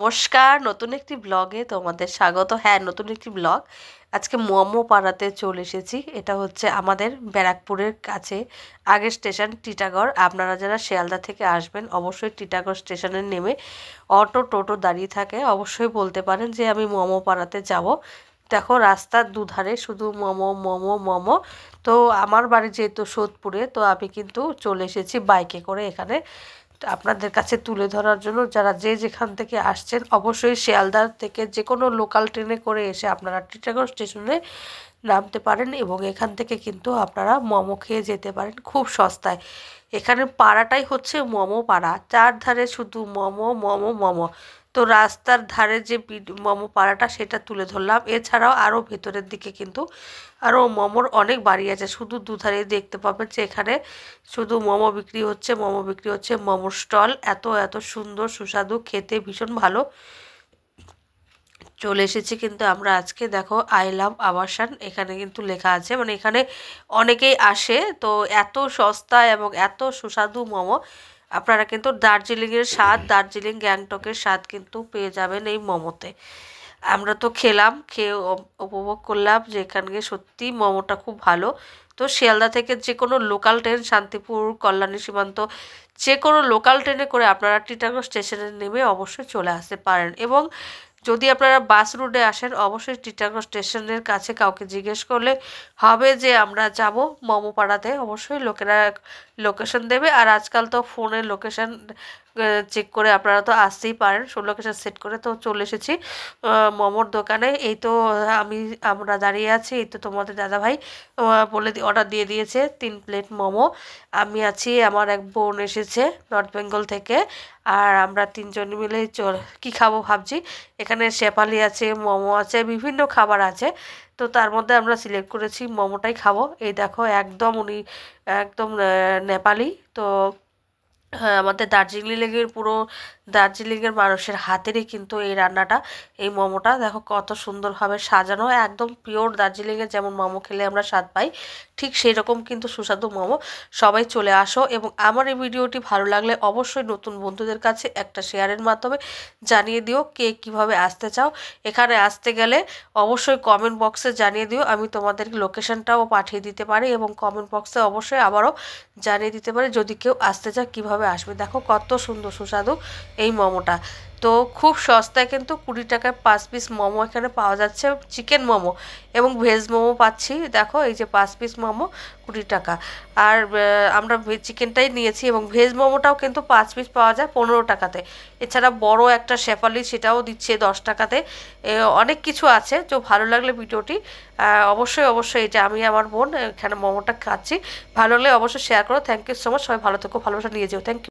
নমস্কার, নতুন একটি ব্লগে তোমাদের স্বাগত। হ্যাঁ, নতুন একটি ব্লগ। আজকে মোমো পাড়াতে চলে এসেছি। এটা হচ্ছে আমাদের ব্যারাকপুরের কাছে আগের স্টেশন টিটাগড়। আপনারা যারা শিয়ালদা থেকে আসবেন অবশ্যই টিটাগড় স্টেশনে নেমে অটো টোটো দাঁড়িয়ে থাকে, অবশ্যই বলতে পারেন যে আমি মোমো পাড়াতে যাব। দেখো রাস্তার দুধারে শুধু মোমো মোমো মোমো। তো আমার বাড়ি যেহেতু সোদপুরে, তো আমি কিন্তু চলে এসেছি বাইকে করে এখানে আপনাদের কাছে তুলে ধরার জন্য। যারা যে যেখান থেকে আসছেন অবশ্যই শিয়ালদা থেকে যে কোনো লোকাল ট্রেনে করে এসে আপনারা টিটাগড় স্টেশনে নামতে পারেন এবং এখান থেকে কিন্তু আপনারা মোমো খেয়ে যেতে পারেন খুব সস্তায়। এখানে পাড়াটাই হচ্ছে মোমো পাড়া, চারধারে শুধু মোমো মোমো মোমো। তো রাস্তার ধারে যে মোমো পাড়াটা সেটা তুলে ধরলাম। এছাড়াও আরও ভেতরের দিকে কিন্তু আরও মোমোর অনেক বাড়ি আছে। শুধু দুধারে দেখতে পাবেন যে এখানে শুধু মোমো বিক্রি হচ্ছে, মোমো বিক্রি হচ্ছে, মোমোর স্টল। এত এত সুন্দর সুস্বাদু, খেতে ভীষণ ভালো। চলে এসেছি কিন্তু আমরা আজকে, দেখো আই লাভ আবাসান এখানে কিন্তু লেখা আছে, মানে এখানে অনেকেই আসে। তো এত সস্তা এবং এত সুস্বাদু মোমো, আপনারা কিন্তু দার্জিলিংয়ের স্বাদ, দার্জিলিং গ্যাংটকের স্বাদ কিন্তু পেয়ে যাবেন এই মোমোতে। আমরা তো খেলাম, খেয়ে উপভোগ করলাম যে এখানে সত্যি মোমোটা খুব ভালো। তো শিয়ালদা থেকে যে কোনো লোকাল ট্রেন, শান্তিপুর, কল্যাণী সীমান্ত, যে কোনো লোকাল ট্রেনে করে আপনারা টিটাগড় স্টেশনে নেমে অবশ্যই চলে আসতে পারেন। এবং যদি আপনারা বাস রুটে আসেন অবশ্যই টিটাগড় স্টেশনের কাছে কাউকে জিজ্ঞেস করলে হবে যে আমরা যাব মোমো পাড়াতে। অবশ্যই লোকেরা লোকেশন দেবে। আর আজকাল তো ফোনের লোকেশন চেক করে আপনারা তো আসতেই পারেন, লোকেশন সেট করে। তো চলে এসেছি মোমোর দোকানে। এই তো আমরা দাঁড়িয়ে আছি। এই তো তোমাদের দাদাভাই বলে অর্ডার দিয়ে দিয়েছে 3 প্লেট মোমো। আমি আছি, আমার এক বোন এসেছে নর্থ বেঙ্গল থেকে, আর আমরা তিনজন মিলে কী খাবো ভাবছি। এখানে শেফালি আছে, মোমো আছে, বিভিন্ন খাবার আছে। তো তার মধ্যে আমরা সিলেক্ট করেছি মোমোটাই খাবো। এই দেখো একদম উনি একদম নেপালি। তো হ্যাঁ, আমাদের দার্জিলিংয়ের পুরো দার্জিলিংয়ের মানুষের হাতেরই কিন্তু এই রান্নাটা, এই মোমোটা দেখো কত সুন্দরভাবে সাজানো। একদম পিওর দার্জিলিংয়ে যেমন মোমো খেলে আমরা স্বাদ পাই, ঠিক সেই রকম কিন্তু সুস্বাদু মোমো। সবাই চলে আসো এবং আমার এই ভিডিওটি ভালো লাগলে অবশ্যই নতুন বন্ধুদের কাছে একটা শেয়ারের মাধ্যমে জানিয়ে দিও কে কীভাবে আসতে চাও। এখানে আসতে গেলে অবশ্যই কমেন্ট বক্সে জানিয়ে দিও, আমি তোমাদের লোকেশনটাও পাঠিয়ে দিতে পারি এবং কমেন্ট বক্সে অবশ্যই আবারও জানিয়ে দিতে পারি যদি কেউ আসতে চায় কীভাবে আসবে। দেখো কত সুন্দর সুস্বাদু এই মোমোটা। তো খুব সস্তায় কিন্তু 20 টাকায় 5 পিস মোমো এখানে পাওয়া যাচ্ছে, চিকেন মোমো এবং ভেজ মোমো পাচ্ছি। দেখো এই যে 5 পিস মোমো 20 টাকা। আর আমরা চিকেনটাই নিয়েছি এবং ভেজ মোমোটাও কিন্তু 5 পিস পাওয়া যায় 15 টাকাতে। এছাড়া বড় একটা শেফালি সেটাও দিচ্ছে 10 টাকাতে। অনেক কিছু আছে। তো ভালো লাগলে ভিডিওটি অবশ্যই অবশ্যই, এটা আমি আমার বোন এখানে মোমোটা খাচ্ছি, ভালো লাগলে অবশ্যই শেয়ার করো। Thank you so much. সবাই ভালো থেকো, ভালোবাসা নিয়ে যেও। Thank you.